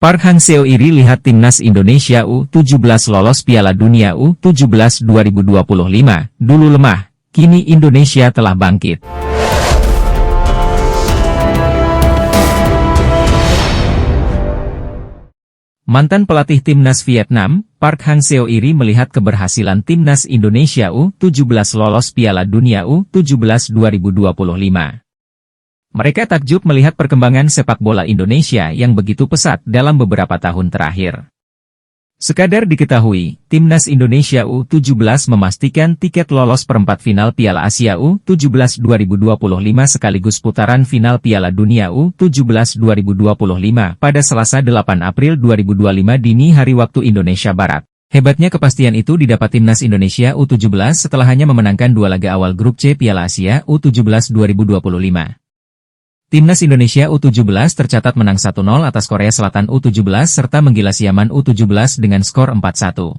Park Hang-seo iri lihat timnas Indonesia U17 lolos Piala Dunia U17 2025. Dulu lemah, kini Indonesia telah bangkit. Mantan pelatih timnas Vietnam, Park Hang-seo iri melihat keberhasilan timnas Indonesia U17 lolos Piala Dunia U17 2025. Mereka takjub melihat perkembangan sepak bola Indonesia yang begitu pesat dalam beberapa tahun terakhir. Sekadar diketahui, timnas Indonesia U17 memastikan tiket lolos perempat final Piala Asia U17 2025 sekaligus putaran final Piala Dunia U17 2025 pada Selasa 8 April 2025 dini hari waktu Indonesia Barat. Hebatnya kepastian itu didapat timnas Indonesia U17 setelah hanya memenangkan 2 laga awal grup C Piala Asia U17 2025. Timnas Indonesia U17 tercatat menang 1-0 atas Korea Selatan U17 serta menggilas Yaman U17 dengan skor 4-1.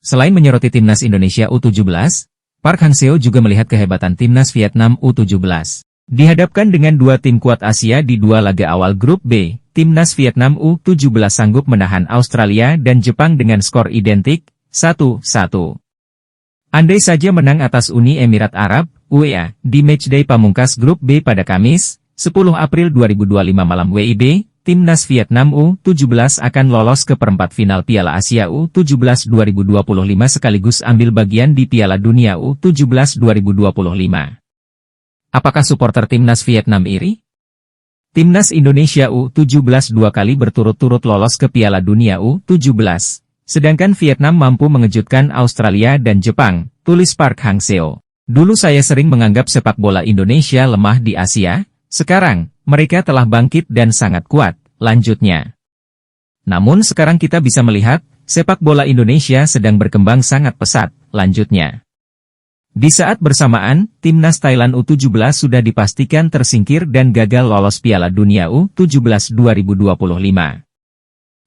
Selain menyoroti timnas Indonesia U17, Park Hang-seo juga melihat kehebatan timnas Vietnam U17. Dihadapkan dengan 2 tim kuat Asia di 2 laga awal grup B, timnas Vietnam U17 sanggup menahan Australia dan Jepang dengan skor identik, 1-1. Andai saja menang atas Uni Emirat Arab, UEA, di matchday pamungkas grup B pada Kamis, 10 April 2025 malam WIB, timnas Vietnam U17 akan lolos ke perempat final Piala Asia U17 2025 sekaligus ambil bagian di Piala Dunia U17 2025. Apakah supporter timnas Vietnam iri? Timnas Indonesia U17 2 kali berturut-turut lolos ke Piala Dunia U17. Sedangkan Vietnam mampu mengejutkan Australia dan Jepang, tulis Park Hang-seo. Dulu saya sering menganggap sepak bola Indonesia lemah di Asia, sekarang, mereka telah bangkit dan sangat kuat, lanjutnya. Namun sekarang kita bisa melihat, sepak bola Indonesia sedang berkembang sangat pesat, lanjutnya. Di saat bersamaan, timnas Thailand U17 sudah dipastikan tersingkir dan gagal lolos Piala Dunia U17 2025.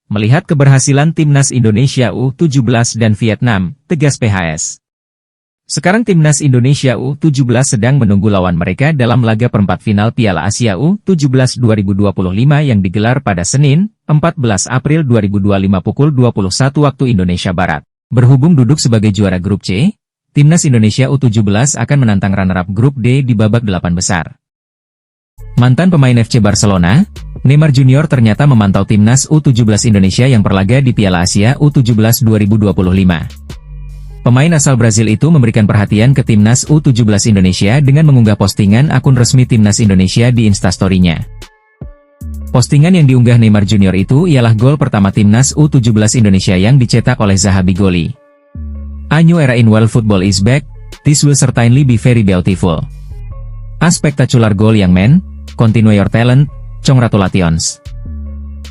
Melihat keberhasilan timnas Indonesia U17 dan Vietnam, tegas PHS. Sekarang timnas Indonesia U17 sedang menunggu lawan mereka dalam laga perempat final Piala Asia U17 2025 yang digelar pada Senin, 14 April 2025 pukul 21 waktu Indonesia Barat. Berhubung duduk sebagai juara grup C, timnas Indonesia U17 akan menantang runner-up grup D di babak 8 besar. Mantan pemain FC Barcelona, Neymar Junior ternyata memantau timnas U17 Indonesia yang berlaga di Piala Asia U17 2025. Pemain asal Brazil itu memberikan perhatian ke timnas U17 Indonesia dengan mengunggah postingan akun resmi timnas Indonesia di Instastory-nya. Postingan yang diunggah Neymar Junior itu ialah gol pertama timnas U17 Indonesia yang dicetak oleh Zaha Bigoli. A new era in world football is back, this will certainly be very beautiful. A spectacular goal young man, continue your talent, congratulations.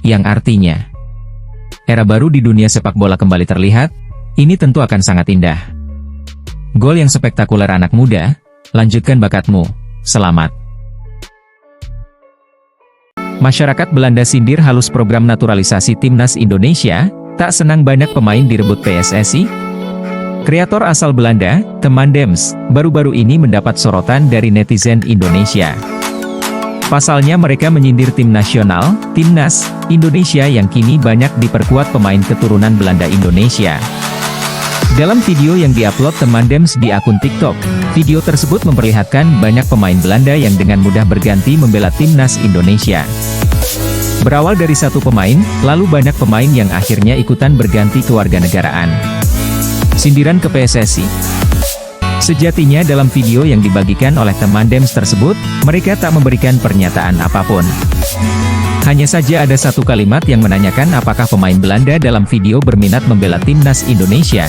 Yang artinya, era baru di dunia sepak bola kembali terlihat, ini tentu akan sangat indah. Gol yang spektakuler anak muda, lanjutkan bakatmu, selamat. Masyarakat Belanda sindir halus program naturalisasi timnas Indonesia, tak senang banyak pemain direbut PSSI? Kreator asal Belanda, Teman Dems, baru-baru ini mendapat sorotan dari netizen Indonesia. Pasalnya mereka menyindir tim nasional, Timnas Indonesia yang kini banyak diperkuat pemain keturunan Belanda Indonesia. Dalam video yang diupload Teman Dems di akun TikTok, video tersebut memperlihatkan banyak pemain Belanda yang dengan mudah berganti membela timnas Indonesia. Berawal dari satu pemain, lalu banyak pemain yang akhirnya ikutan berganti kewarganegaraan. Sindiran ke PSSI. Sejatinya dalam video yang dibagikan oleh Teman Dems tersebut, mereka tak memberikan pernyataan apapun. Hanya saja ada satu kalimat yang menanyakan apakah pemain Belanda dalam video berminat membela timnas Indonesia.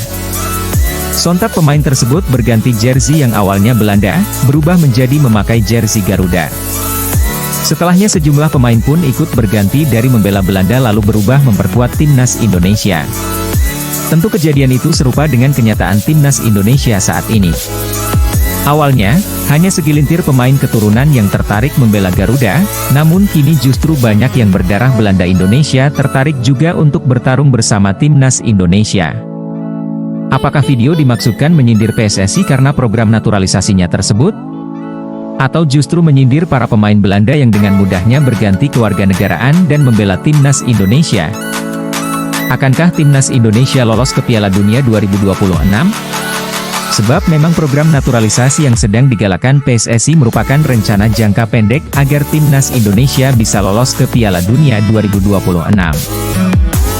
Sontak pemain tersebut berganti jersey yang awalnya Belanda, berubah menjadi memakai jersey Garuda. Setelahnya sejumlah pemain pun ikut berganti dari membela Belanda lalu berubah memperkuat timnas Indonesia. Tentu kejadian itu serupa dengan kenyataan timnas Indonesia saat ini. Awalnya, hanya segelintir pemain keturunan yang tertarik membela Garuda, namun kini justru banyak yang berdarah Belanda Indonesia tertarik juga untuk bertarung bersama timnas Indonesia. Apakah video dimaksudkan menyindir PSSI karena program naturalisasinya tersebut? Atau justru menyindir para pemain Belanda yang dengan mudahnya berganti kewarganegaraan dan membela timnas Indonesia? Akankah timnas Indonesia lolos ke Piala Dunia 2026? Sebab memang program naturalisasi yang sedang digalakan PSSI merupakan rencana jangka pendek agar timnas Indonesia bisa lolos ke Piala Dunia 2026.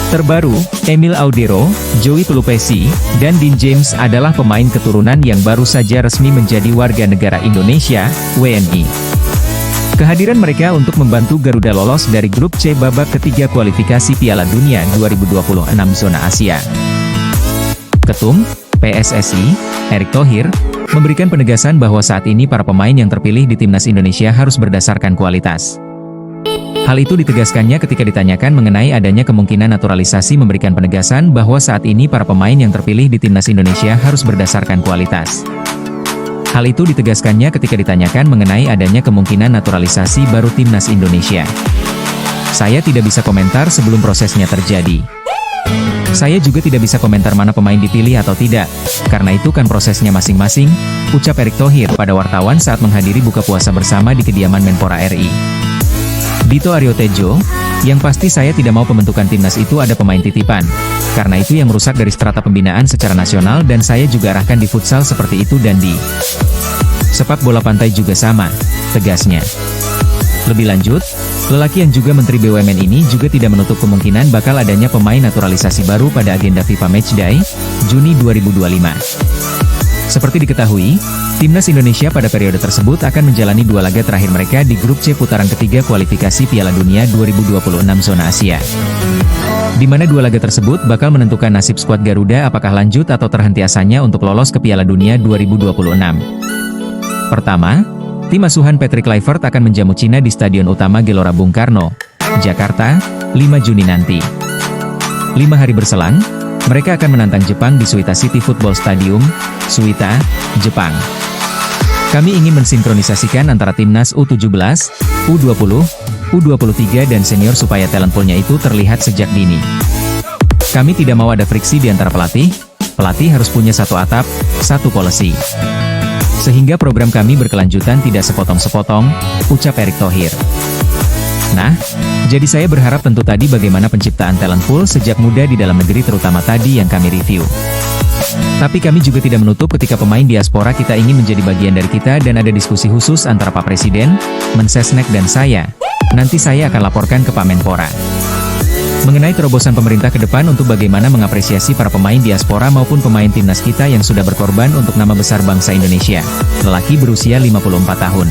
Terbaru, Emil Audero, Joey Pelupesi, dan Dean James adalah pemain keturunan yang baru saja resmi menjadi warga negara Indonesia, WNI. Kehadiran mereka untuk membantu Garuda lolos dari grup C babak ketiga kualifikasi Piala Dunia 2026 zona Asia. Ketum PSSI, Erick Thohir, memberikan penegasan bahwa saat ini para pemain yang terpilih di timnas Indonesia harus berdasarkan kualitas. Hal itu ditegaskannya ketika ditanyakan mengenai adanya kemungkinan naturalisasi, memberikan penegasan bahwa saat ini para pemain yang terpilih di timnas Indonesia harus berdasarkan kualitas. Hal itu ditegaskannya ketika ditanyakan mengenai adanya kemungkinan naturalisasi baru timnas Indonesia. Saya tidak bisa komentar sebelum prosesnya terjadi. Saya juga tidak bisa komentar mana pemain dipilih atau tidak, karena itu kan prosesnya masing-masing, ucap Erick Thohir pada wartawan saat menghadiri buka puasa bersama di kediaman Menpora RI. Dito Aryo Tejo, yang pasti saya tidak mau pembentukan timnas itu ada pemain titipan, karena itu yang merusak dari strata pembinaan secara nasional dan saya juga arahkan di futsal seperti itu dan di sepak bola pantai juga sama, tegasnya. Lebih lanjut, lelaki yang juga Menteri BUMN ini juga tidak menutup kemungkinan bakal adanya pemain naturalisasi baru pada agenda FIFA Matchday, Juni 2025. Seperti diketahui, timnas Indonesia pada periode tersebut akan menjalani 2 laga terakhir mereka di grup C putaran ketiga kualifikasi Piala Dunia 2026 zona Asia. Di mana 2 laga tersebut bakal menentukan nasib skuad Garuda apakah lanjut atau terhenti asanya untuk lolos ke Piala Dunia 2026. Pertama, tim asuhan Patrick Kluivert akan menjamu Cina di Stadion Utama Gelora Bung Karno, Jakarta, 5 Juni nanti. 5 hari berselang, mereka akan menantang Jepang di Suita City Football Stadium, Suita, Jepang. Kami ingin mensinkronisasikan antara timnas U17, U20, U23 dan senior supaya talent poolnya itu terlihat sejak dini. Kami tidak mau ada friksi di antara pelatih harus punya satu atap, satu policy. Sehingga program kami berkelanjutan tidak sepotong-sepotong, ucap Erick Thohir. Nah, jadi saya berharap tentu tadi bagaimana penciptaan talent pool sejak muda di dalam negeri terutama tadi yang kami review. Tapi kami juga tidak menutup ketika pemain diaspora kita ingin menjadi bagian dari kita dan ada diskusi khusus antara Pak Presiden, Mensesnek dan saya. Nanti saya akan laporkan ke Pak Menpora. Mengenai terobosan pemerintah ke depan untuk bagaimana mengapresiasi para pemain diaspora maupun pemain timnas kita yang sudah berkorban untuk nama besar bangsa Indonesia. Lelaki berusia 54 tahun.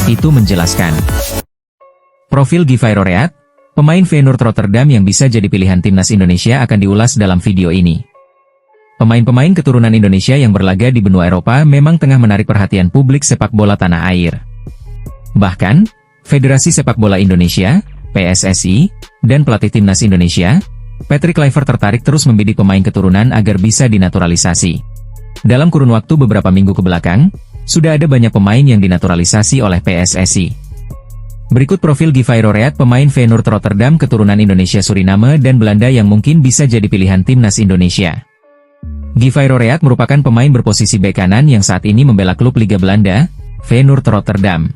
Itu menjelaskan. Profil Givayro Reat, pemain Feyenoord Rotterdam yang bisa jadi pilihan timnas Indonesia akan diulas dalam video ini. Pemain-pemain keturunan Indonesia yang berlaga di benua Eropa memang tengah menarik perhatian publik sepak bola tanah air. Bahkan, Federasi Sepak Bola Indonesia, PSSI, dan pelatih timnas Indonesia, Patrick Kluivert tertarik terus membidik pemain keturunan agar bisa dinaturalisasi. Dalam kurun waktu beberapa minggu kebelakang, sudah ada banyak pemain yang dinaturalisasi oleh PSSI. Berikut profil Givayro Reat, pemain Feyenoord Rotterdam keturunan Indonesia, Suriname, dan Belanda yang mungkin bisa jadi pilihan timnas Indonesia. Givayro Reat merupakan pemain berposisi bek kanan yang saat ini membela klub Liga Belanda, Feyenoord Rotterdam.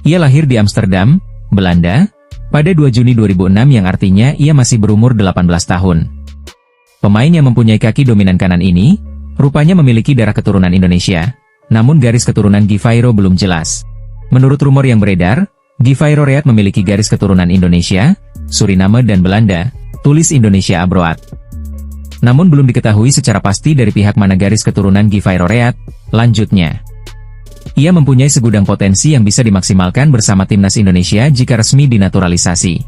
Ia lahir di Amsterdam, Belanda, pada 2 Juni 2006 yang artinya ia masih berumur 18 tahun. Pemain yang mempunyai kaki dominan kanan ini, rupanya memiliki darah keturunan Indonesia, namun garis keturunan Givayro belum jelas. Menurut rumor yang beredar, Givayro Reat memiliki garis keturunan Indonesia, Suriname dan Belanda, tulis Indonesia Abroad. Namun belum diketahui secara pasti dari pihak mana garis keturunan Givayro Reat. Lanjutnya, ia mempunyai segudang potensi yang bisa dimaksimalkan bersama timnas Indonesia jika resmi dinaturalisasi.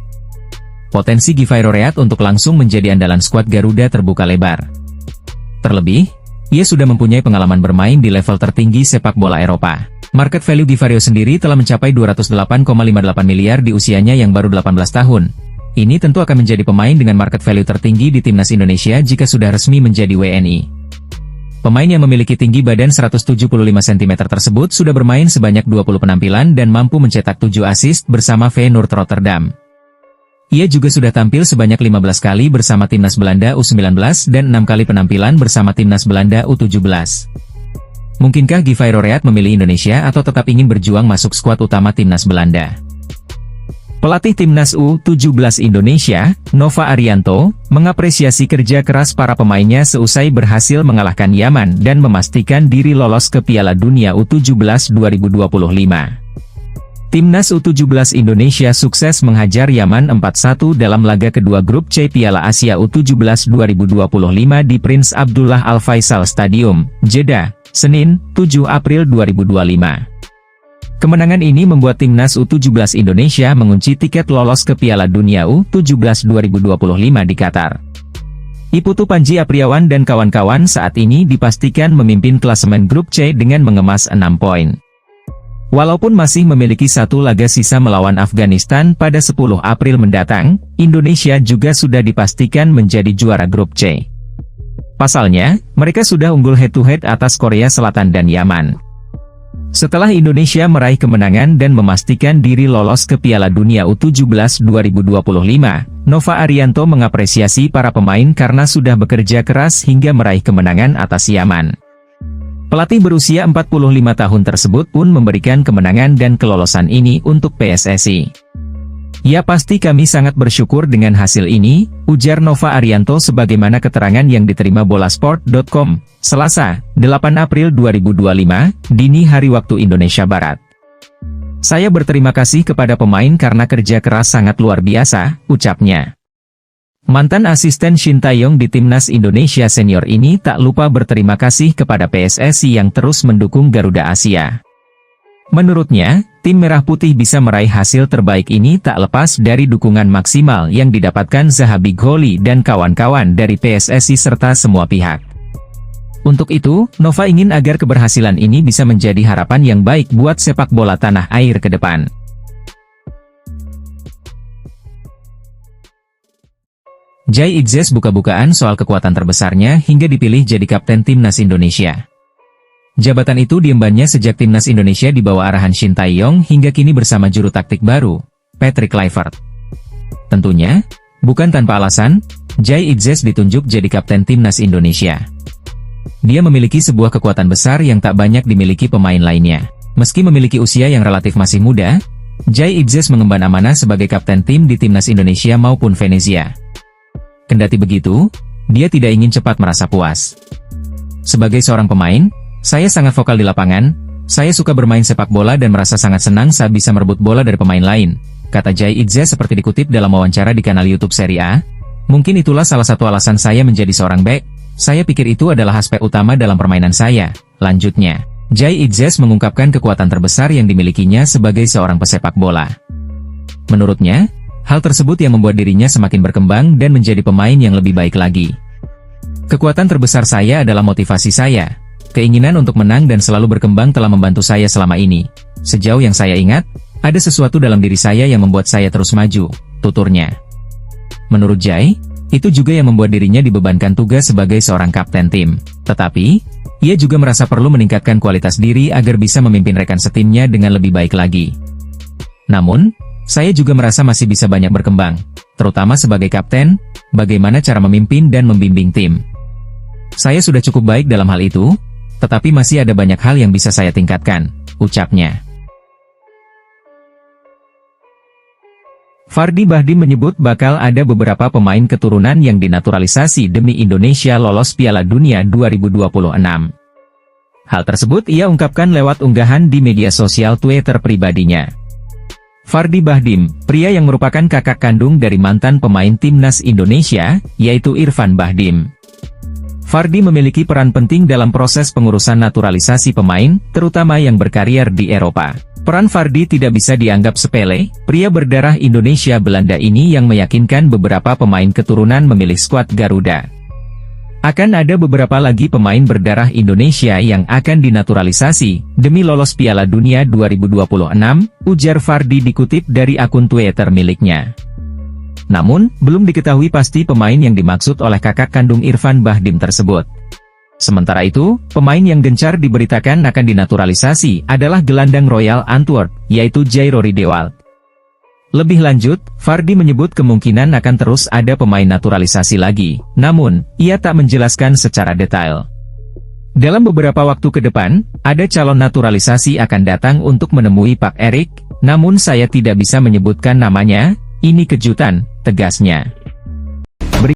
Potensi Givayro Reat untuk langsung menjadi andalan skuad Garuda terbuka lebar. Terlebih, ia sudah mempunyai pengalaman bermain di level tertinggi sepak bola Eropa. Market value Givayro sendiri telah mencapai 208,58 miliar di usianya yang baru 18 tahun. Ini tentu akan menjadi pemain dengan market value tertinggi di timnas Indonesia jika sudah resmi menjadi WNI. Pemain yang memiliki tinggi badan 175 cm tersebut sudah bermain sebanyak 20 penampilan dan mampu mencetak 7 assist bersama Feyenoord Rotterdam. Ia juga sudah tampil sebanyak 15 kali bersama timnas Belanda U19 dan 6 kali penampilan bersama timnas Belanda U17. Mungkinkah Guy Roreat memilih Indonesia atau tetap ingin berjuang masuk skuad utama timnas Belanda? Pelatih timnas U17 Indonesia, Nova Arianto, mengapresiasi kerja keras para pemainnya seusai berhasil mengalahkan Yaman dan memastikan diri lolos ke Piala Dunia U17 2025. Timnas U17 Indonesia sukses menghajar Yaman 4-1 dalam laga kedua grup C Piala Asia U17 2025 di Prince Abdullah Al Faisal Stadium, Jeddah, Senin, 7 April 2025. Kemenangan ini membuat Timnas U17 Indonesia mengunci tiket lolos ke Piala Dunia U17 2025 di Qatar. Iputu Panji Apriawan dan kawan-kawan saat ini dipastikan memimpin klasemen grup C dengan mengemas 6 poin. Walaupun masih memiliki satu laga sisa melawan Afghanistan pada 10 April mendatang, Indonesia juga sudah dipastikan menjadi juara grup C. Pasalnya, mereka sudah unggul head-to-head atas Korea Selatan dan Yaman. Setelah Indonesia meraih kemenangan dan memastikan diri lolos ke Piala Dunia U17 2025, Nova Arianto mengapresiasi para pemain karena sudah bekerja keras hingga meraih kemenangan atas Yaman. Pelatih berusia 45 tahun tersebut pun memberikan kemenangan dan kelolosan ini untuk PSSI. "Ya pasti kami sangat bersyukur dengan hasil ini," ujar Nova Arianto sebagaimana keterangan yang diterima Bolasport.com, Selasa, 8 April 2025, dini hari waktu Indonesia Barat. "Saya berterima kasih kepada pemain karena kerja keras sangat luar biasa," ucapnya. Mantan asisten Shin Tae-yong di Timnas Indonesia Senior ini tak lupa berterima kasih kepada PSSI yang terus mendukung Garuda Asia. Menurutnya, tim Merah Putih bisa meraih hasil terbaik ini tak lepas dari dukungan maksimal yang didapatkan Zahabi Gholi dan kawan-kawan dari PSSI serta semua pihak. Untuk itu, Nova ingin agar keberhasilan ini bisa menjadi harapan yang baik buat sepak bola tanah air ke depan. Jai Itzes buka-bukaan soal kekuatan terbesarnya hingga dipilih jadi kapten Timnas Indonesia. Jabatan itu diembannya sejak Timnas Indonesia di bawah arahan Shin Tae-yong hingga kini bersama juru taktik baru, Patrick Kluivert. Tentunya, bukan tanpa alasan, Jai Itzes ditunjuk jadi kapten Timnas Indonesia. Dia memiliki sebuah kekuatan besar yang tak banyak dimiliki pemain lainnya. Meski memiliki usia yang relatif masih muda, Jai Itzes mengemban amanah sebagai kapten tim di Timnas Indonesia maupun Venezia. Kendati begitu, dia tidak ingin cepat merasa puas. "Sebagai seorang pemain, saya sangat vokal di lapangan, saya suka bermain sepak bola dan merasa sangat senang saat bisa merebut bola dari pemain lain," kata Jai Itzes seperti dikutip dalam wawancara di kanal YouTube Serie A. "Mungkin itulah salah satu alasan saya menjadi seorang bek, saya pikir itu adalah aspek utama dalam permainan saya," lanjutnya. Jai Itzes mengungkapkan kekuatan terbesar yang dimilikinya sebagai seorang pesepak bola. Menurutnya, hal tersebut yang membuat dirinya semakin berkembang dan menjadi pemain yang lebih baik lagi. "Kekuatan terbesar saya adalah motivasi saya. Keinginan untuk menang dan selalu berkembang telah membantu saya selama ini. Sejauh yang saya ingat, ada sesuatu dalam diri saya yang membuat saya terus maju," tuturnya. Menurut Jai, itu juga yang membuat dirinya dibebankan tugas sebagai seorang kapten tim. Tetapi, ia juga merasa perlu meningkatkan kualitas diri agar bisa memimpin rekan setimnya dengan lebih baik lagi. "Namun, saya juga merasa masih bisa banyak berkembang, terutama sebagai kapten, bagaimana cara memimpin dan membimbing tim. Saya sudah cukup baik dalam hal itu, tetapi masih ada banyak hal yang bisa saya tingkatkan," ucapnya. Fardi Bahdim menyebut bakal ada beberapa pemain keturunan yang dinaturalisasi demi Indonesia lolos Piala Dunia 2026. Hal tersebut ia ungkapkan lewat unggahan di media sosial Twitter pribadinya. Fardi Bahdim, pria yang merupakan kakak kandung dari mantan pemain Timnas Indonesia, yaitu Irfan Bahdim. Fardi memiliki peran penting dalam proses pengurusan naturalisasi pemain, terutama yang berkarier di Eropa. Peran Fardi tidak bisa dianggap sepele, pria berdarah Indonesia Belanda ini yang meyakinkan beberapa pemain keturunan memilih skuad Garuda. Akan ada beberapa lagi pemain berdarah Indonesia yang akan dinaturalisasi, demi lolos Piala Dunia 2026, ujar Fardi dikutip dari akun Twitter miliknya. Namun, belum diketahui pasti pemain yang dimaksud oleh kakak kandung Irfan Bahdim tersebut. Sementara itu, pemain yang gencar diberitakan akan dinaturalisasi adalah gelandang Royal Antwerp, yaitu Jai-Rory Dewald. Lebih lanjut, Fardi menyebut kemungkinan akan terus ada pemain naturalisasi lagi, namun, ia tak menjelaskan secara detail. Dalam beberapa waktu ke depan, ada calon naturalisasi akan datang untuk menemui Pak Erik, namun saya tidak bisa menyebutkan namanya, ini kejutan, tegasnya.